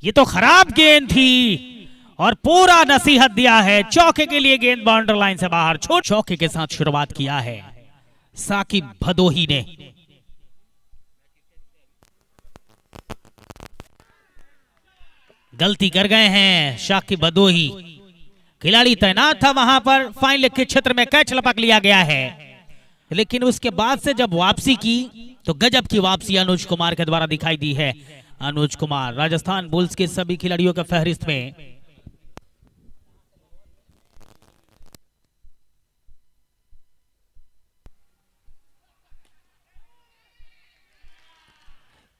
ये तो खराब गेंद थी और पूरा नसीहत दिया है। चौके के लिए गेंद बाउंड्री लाइन से बाहर। छोट चौके के साथ शुरुआत किया है साकिब भदोही ने। गलती कर गए हैं साकिब भदोही। खिलाड़ी तैनात था वहां पर, फाइन लेग के क्षेत्र में कैच लपक लिया गया है, लेकिन उसके बाद से जब वापसी की तो गजब की वापसी अनुज कुमार के द्वारा दिखाई दी है। अनुज कुमार राजस्थान बुल्स के सभी खिलाड़ियों के फहरिस्त में।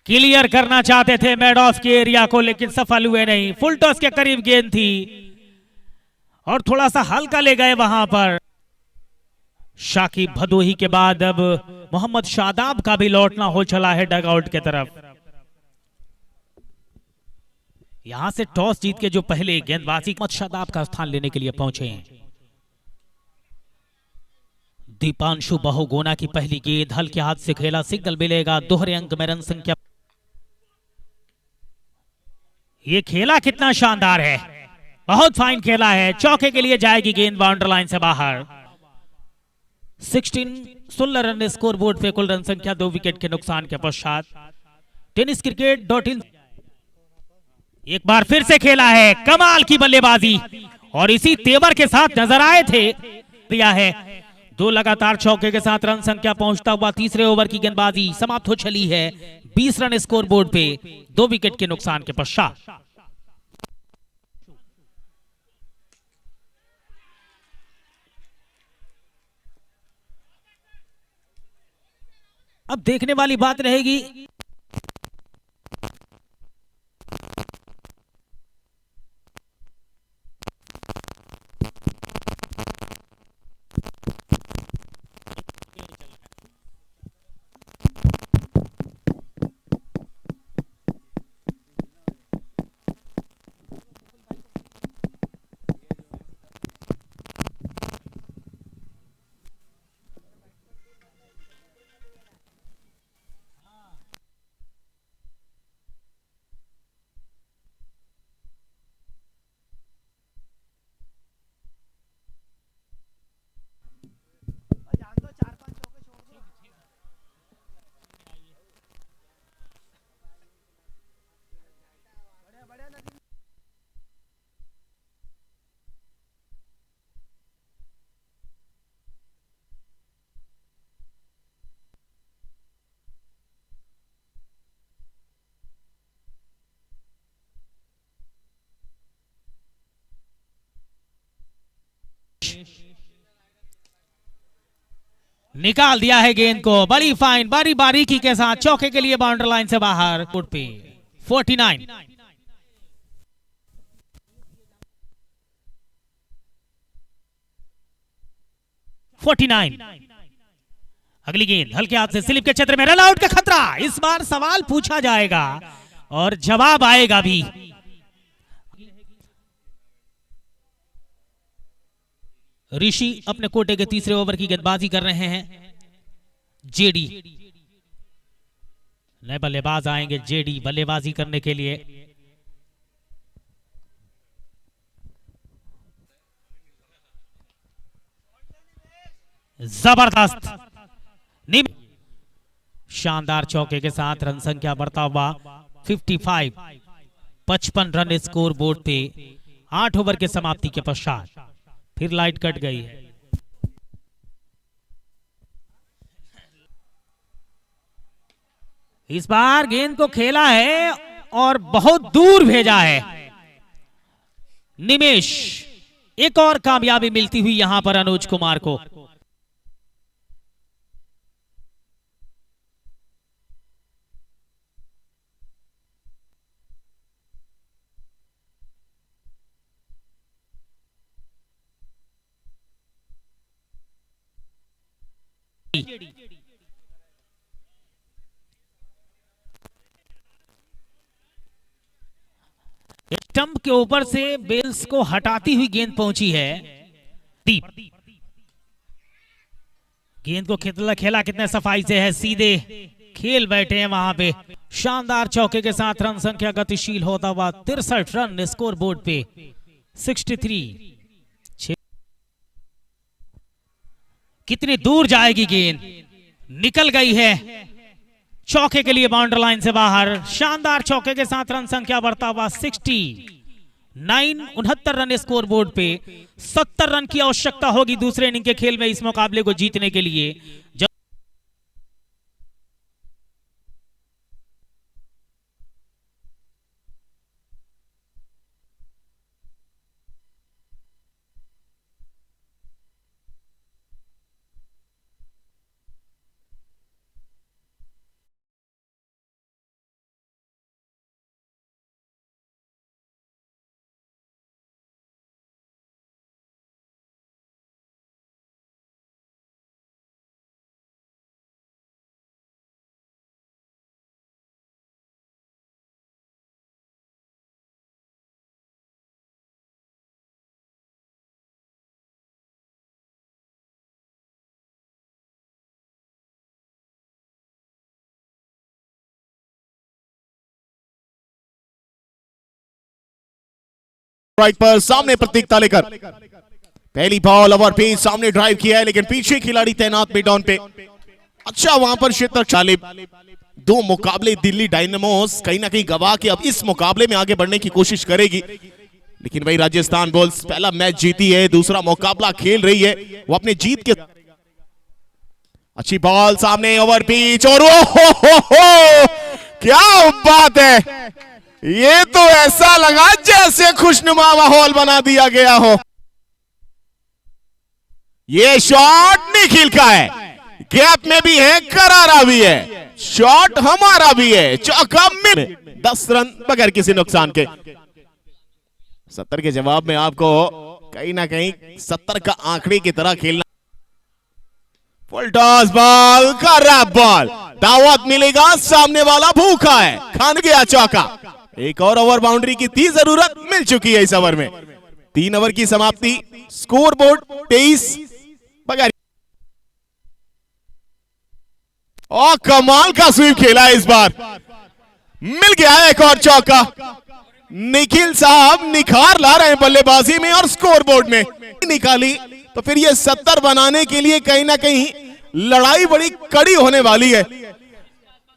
क्लियर करना चाहते थे मेड ऑफ के एरिया को, लेकिन सफल हुए नहीं। फुल टॉस के करीब गेंद थी और थोड़ा सा हल्का ले गए वहां पर। साकिब भदोही के बाद अब मोहम्मद शादाब का भी लौटना हो चला है डगआउट के तरफ। यहां से टॉस जीत के जो पहले गेंदबाजी मोहम्मद शादाब का स्थान लेने के लिए पहुंचे हैं। दीपांशु बहुगुणा की पहली गेंद हल्के हाथ से खेला, सिंगल मिलेगा। दोहरे अंक में रन संख्या। ये खेला कितना शानदार है, बहुत फाइन खेला है। चौके के लिए जाएगी गेंद बाउंड्री लाइन से बाहर। 16 रन स्कोर बोर्ड पे, कुल रन संख्या 2 विकेट के नुकसान के पश्चात। टेनिस क्रिकेट एक बार फिर से खेला है, कमाल की बल्लेबाजी और इसी तेवर के साथ नजर आए थे। दिया है 2 लगातार चौके के साथ रन संख्या पहुंचता हुआ तीसरे ओवर की गेंदबाजी समाप्त हो चली है 20 रन स्कोर बोर्ड पे, 2 विकेट के नुकसान के पश्चात। अब देखने वाली बात रहेगी निकाल दिया है गेंद को, बड़ी फाइन, बड़ी बारीकी के साथ चौके के लिए बाउंड्री लाइन से बाहर। कोर्ट पे 49। अगली गेंद हल्के हाथ से स्लिप के क्षेत्र में, रन आउट का खतरा। इस बार सवाल पूछा जाएगा और जवाब आएगा भी। ऋषि अपने कोटे के तीसरे ओवर की गेंदबाजी कर रहे हैं। जेडी नए बल्लेबाज आएंगे, जेडी बल्लेबाजी करने के लिए। जबरदस्त शानदार चौके के साथ रन संख्या बढ़ता हुआ 55। 55 रन स्कोर बोर्ड पे 8 ओवर के समाप्ति के पश्चात। फिर लाइट कट गई है। इस बार गेंद को खेला है और बहुत दूर भेजा है। निमेश, एक और कामयाबी मिलती हुई यहां पर अनुज कुमार को। स्टंप के ऊपर से बेल्स को हटाती हुई गेंद पहुंची है दीप। गेंद को खेला कितने सफाई से है, सीधे खेल बैठे हैं वहां पे शानदार चौके के साथ रन संख्या गतिशील होता हुआ 63 रन स्कोर बोर्ड पे 63। कितनी दूर जाएगी गेंद, निकल गई है चौके के लिए बाउंड्री लाइन से बाहर। शानदार चौके के साथ रन संख्या बढ़ता हुआ 69। 69 रन स्कोर बोर्ड पे। 70 रन की आवश्यकता होगी दूसरे इनिंग के खेल में इस मुकाबले को जीतने के लिए। स्ट्राइक पर सामने प्रतीकता लेकर पहली बॉल ओवर पेस सामने ड्राइव किया है, लेकिन पीछे खिलाड़ी तैनात मिड ऑन पे। अच्छा वहां पर क्षेत्र चालिब। दो मुकाबले दिल्ली डायनामोस कहीं ना कहीं गवा के अब इस मुकाबले में आगे बढ़ने की कोशिश करेगी, लेकिन भाई राजस्थान बुल्स पहला मैच जीती है, दूसरा मुकाबला खेल रही है वो अपने जीत के। अच्छी बॉल सामने ओवर पिच और हो क्या बात है, ये तो ऐसा लगा जैसे खुशनुमा माहौल बना दिया गया हो। ये शॉट निखिल का है, गैप में भी है, करारा भी है, शॉट हमारा भी है, चौका मिल। 10 रन बगैर किसी नुकसान के। 70 के जवाब में आपको कहीं ना कहीं 70 का आंकड़े की तरह खेलना। फुल टॉस बॉल का रैप बॉल, दावत मिलेगा, सामने वाला भूखा है, खान गया चौका। एक और ओवर बाउंड्री की थी जरूरत, मिल चुकी है इस ओवर में। 3 ओवर की समाप्ति, स्कोर बोर्ड 23 बगैर। और कमाल का स्वीप खेला है इस बार, मिल गया एक और चौका। निखिल साहब निखार ला रहे हैं बल्लेबाजी में और स्कोर बोर्ड में निकाली, तो फिर ये 70 बनाने के लिए कहीं ना कहीं लड़ाई बड़ी कड़ी होने वाली है।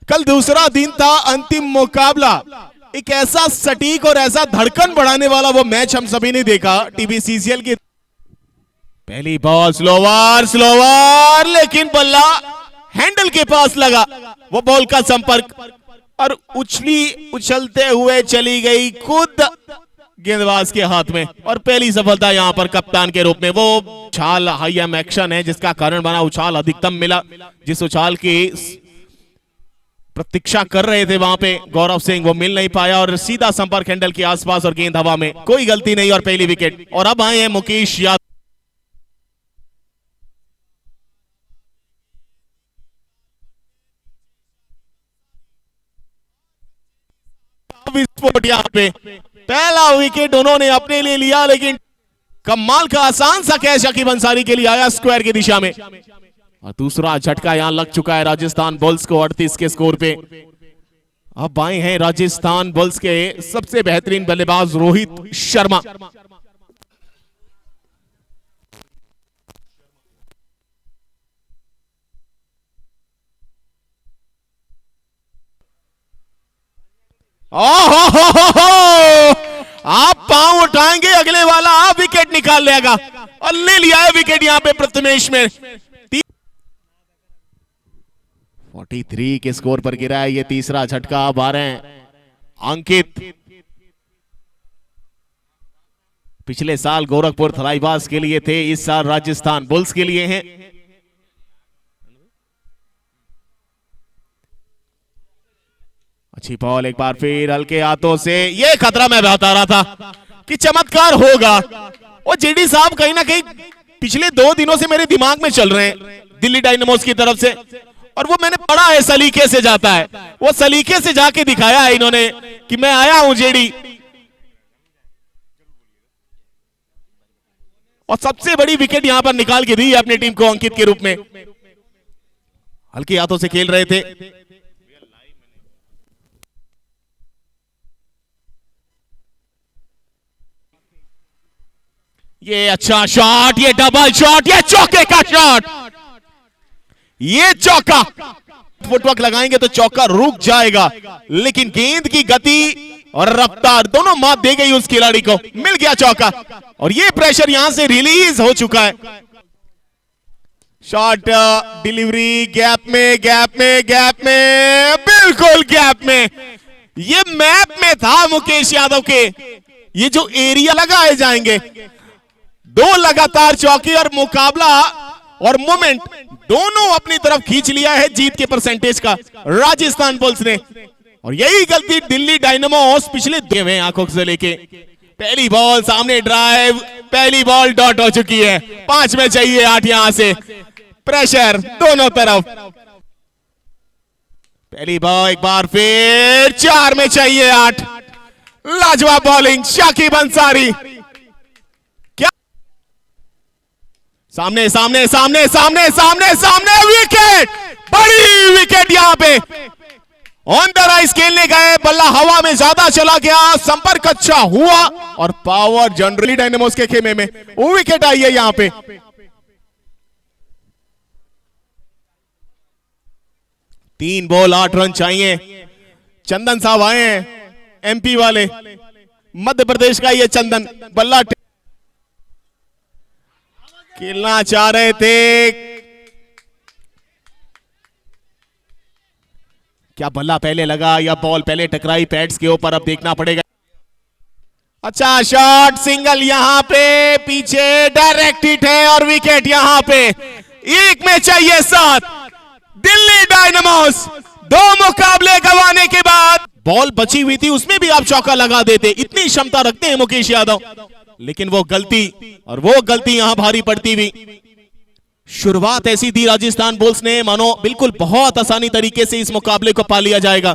कल दूसरा दिन था, अंतिम मुकाबला, एक ऐसा सटीक और ऐसा धड़कन बढ़ाने वाला वो मैच हम सभी ने देखा टीबीसीसीएल की। पहली बॉल स्लोवर, लेकिन बल्ला हैंडल के पास लगा, वो बॉल का संपर्क और उछलते हुए चली गई खुद गेंदबाज के हाथ में। और पहली सफलता यहां पर कप्तान के रूप में। वो उछाल हाई एम एक्शन है जिसका कारण बना उछाल अधिकतम मिला, जिस उछाल की प्रतीक्षा कर रहे थे वहां पे गौरव सिंह, वो मिल नहीं पाया और सीधा संपर्क हैंडल के आसपास और गेंद हवा में, कोई गलती नहीं और पहली विकेट। और अब आए हैं मुकेश यादव। विस्फोट यहां पे पहला विकेट उन्होंने अपने लिए लिया, लेकिन कमाल का आसान सा कैच शकीब अंसारी के लिए आया स्क्वायर की दिशा में। और दूसरा झटका यहां लग चुका है राजस्थान बुल्स को 38 के स्कोर पे। अब आए हैं राजस्थान बुल्स के सबसे बेहतरीन बल्लेबाज रोहित शर्मा। आप पांव उठाएंगे, अगले वाला आप विकेट निकाल लेगा और ले लिया है विकेट यहां पे प्रथमेश में। 43 के स्कोर पर गिरा है ये तीसरा झटका। अब आ रहे हैं अंकित। पिछले साल गोरखपुर थलाईबाज के लिए थे, इस साल राजस्थान बुल्स के लिए हैं। अच्छी बॉल एक बार फिर हल्के हाथों से, ये खतरा मैं बता रहा था कि चमत्कार होगा। और जेडी साहब कहीं ना कहीं पिछले 2 दिनों से मेरे दिमाग में चल रहे हैं दिल्ली डायनामोस की तरफ से, और वो मैंने पढ़ा है सलीके से जाता है, वो सलीके से जाके दिखाया है इन्होंने कि मैं आया हूं जेडी। और सबसे बड़ी विकेट यहां पर निकाल के दी अपनी टीम को अंकित के रूप में। हल्के हाथों से खेल रहे थे। ये अच्छा शॉट, ये डबल शॉट, ये चौके का शॉट, ये चौका। फुटवर्क लगाएंगे तो चौका रुक जाएगा, लेकिन गेंद की गति और रफ्तार दोनों मात दे गई उस खिलाड़ी को। मिल गया चौका और ये प्रेशर यहां से रिलीज हो चुका है। शॉट, डिलीवरी, गैप में, गैप में, गैप में, बिल्कुल गैप में। ये मैप में था मुकेश यादव के, ये जो एरिया लगाए जाएंगे। दो लगातार चौके और मुकाबला और मोमेंट दोनों अपनी तरफ खींच लिया है जीत के परसेंटेज का राजस्थान बुल्स ने। और यही गलती दिल्ली डायनामोस पिछले देवे आंखों से लेके। पहली बॉल सामने ड्राइव, पहली बॉल डॉट हो चुकी है। 5 में चाहिए 8 यहां से। प्रेशर दोनों तरफ। पहली बॉल एक बार फिर 4 में चाहिए 8। लाजवाब बॉलिंग शाकिब अंसारी। क्या सामने सामने सामने सामने सामने सामने विकेट, बड़ी विकेट यहां पे। ऑन द राइस खेलने गए, बल्ला हवा में ज्यादा चला गया, संपर्क अच्छा हुआ और पावर जनरली डायनामोस के खेमे में वो विकेट आई है यहां पे। तीन बॉल 8 रन चाहिए। चंदन साहब आए हैं, एमपी वाले, मध्य प्रदेश का ये चंदन। बल्ला खेलना चाह रहे थे, क्या बल्ला पहले लगा या बॉल पहले टकराई पैड्स के ऊपर, अब देखना पड़ेगा। अच्छा शॉट, सिंगल यहां पे, पीछे डायरेक्ट हिट है और विकेट यहां पे। 1 में चाहिए 7। दिल्ली डायनामोस 2 मुकाबले गंवाने के बाद बॉल बची हुई थी, उसमें भी आप चौका लगा देते। इतनी क्षमता रखते हैं मुकेश यादव, लेकिन वो गलती, और वो गलती यहां भारी पड़ती हुई। शुरुआत ऐसी दी राजस्थान बुल्स ने, मानो बिल्कुल बहुत आसानी तरीके से इस मुकाबले को पा लिया जाएगा।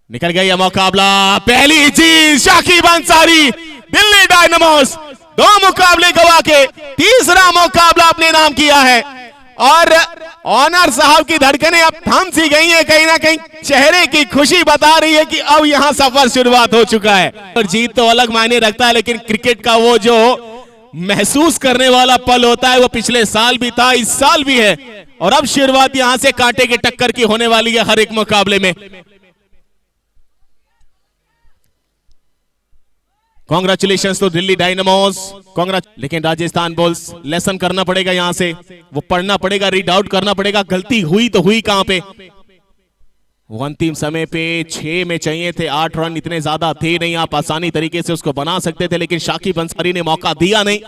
निकल गया यह मुकाबला, पहली जीत शाकिब अंसारी। दिल्ली डायनामोस 2 मुकाबले गवा के तीसरा मुकाबला अपने नाम किया है। और ऑनर साहब की धड़कनें अब थम सी गई हैं, कहीं ना कहीं चेहरे की खुशी बता रही है कि अब यहां सफर शुरुआत हो चुका है। और जीत तो अलग मायने रखता है, लेकिन क्रिकेट का वो जो महसूस करने वाला पल होता है वो पिछले साल भी था, इस साल भी है। और अब शुरुआत यहां से कांटे की टक्कर की होने वाली है हर एक मुकाबले में। कांग्रेचुलेशंस तो दिल्ली डायनामोस, लेकिन राजस्थान बुल्स लेसन करना पड़ेगा यहां से, वो पढ़ना पड़ेगा, रीड आउट करना पड़ेगा। गलती हुई तो हुई कहां पे। वो अंतिम समय पे 6 में चाहिए थे 8 रन, इतने ज्यादा थे नहीं, आप आसानी तरीके से उसको बना सकते थे, लेकिन शाकिब अंसारी ने मौका दिया नहीं।